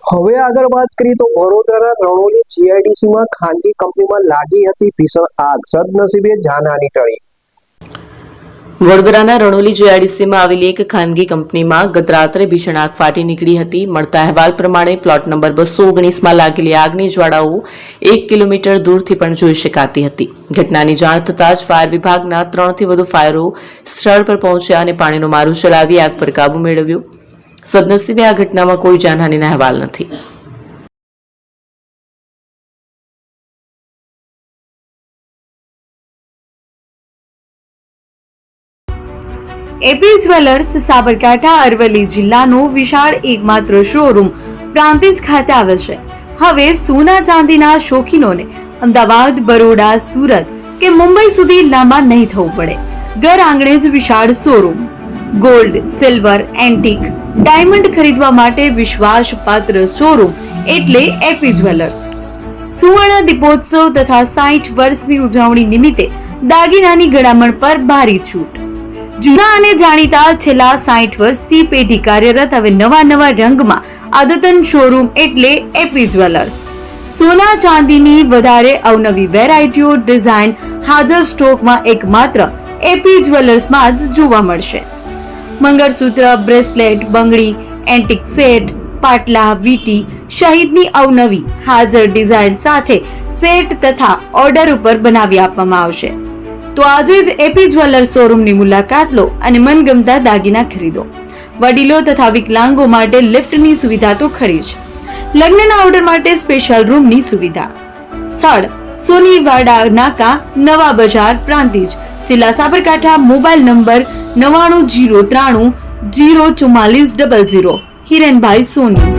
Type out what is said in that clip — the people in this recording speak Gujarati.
હવે આગળ વાત કરીએ તો વડોદરાના રણોલી જીઆઈડીસીમાં ખાનગી કંપનીમાં લાગી હતી ભીષણ આગ. સદનસીબે જાનહાનિ ટળી. વડોદરાના રણોલી જીઆઈડીસીમાં આવેલી એક ખાનગી કંપનીમાં ગત રાત્રે ભીષણ આગ ફાટી નીકળી હતી. મળતા અહેવાલ પ્રમાણે પ્લોટ નંબર 219માં લાગેલી આગની જ્વાળાઓ 1 કિલોમીટર દૂરથી પણ જોઈ શકાતી હતી. ઘટનાની જાણ થતાં જ ફાયર વિભાગના 3થી વધુ ફાયરો સ્થળ પર પહોંચ્યા અને પાણીનો મારો ચલાવી આગ પર કાબુ મેળવ્યો. સદનસીબે આ ઘટનામાં કોઈ જાનહાનિના અહેવાલ નથી. એપી જ્વેલર્સ સાબરકાંઠા અરવલ્લી જિલ્લાનો વિશાળ એકમાત્ર શોરૂમ પ્રાંતિજ ખાતે આવેલ છે. હવે સોના ચાંદીના શોખીનોને અમદાવાદ, બરોડા, સુરત કે મુંબઈ સુધી લાંબા નહીં થવું પડે. ઘર આંગણે જ વિશાળ showroom. Gold, silver, antique, diamond ખરીદવા માટે વિશ્વાસપાત્ર શોરૂમ એટલે એપી જ્વેલર્સ. સુવર્ણ દીપોત્સવ તથા 60 વર્ષની ઉજવણી નિમિત્તે દાગીનાની ગળામણ પર ભારી છૂટ. જૂના અને જાણીતા છેલ્લા 60 વર્ષથી પેઢી કાર્યરત હવે નવા રંગમાં અદ્યતન શોરૂમ એટલે એપી જ્વેલર્સ. સોના ચાંદીની વધારે અવનવી વેરાયટીઓ, ડિઝાઇન હાજર સ્ટોકમાં એકમાત્ર એપી જ્વેલર્સમાં જ જોવા મળશે. મંગળસૂત્ર, બ્રેસલેટ, બંગડી, એન્ટિક સેટ, પાટલા, વીટી સહિતની અવનવી હાજર ડિઝાઇન સાથે સેટ તથા ઓર્ડર ઉપર બનાવી આપવામાં આવશે. તો આજે જ એપી જ્વેલર્સ શોરૂમની મુલાકાત લો અને મનગમતા દાગીના ખરીદો. વડીલો તથા વિકલાંગો માટે લિફ્ટની સુવિધા તો ખરી જ. લગ્નના ઓર્ડર માટે સ્પેશિયલ રૂમની સુવિધા. સ્થળ સોનીવાડા નાકા, નવા બજાર, પ્રાંતિજ, જિલ્લા સાબરકાંઠા. Mobile number 9903 04400. હિરેનભાઈ સોની.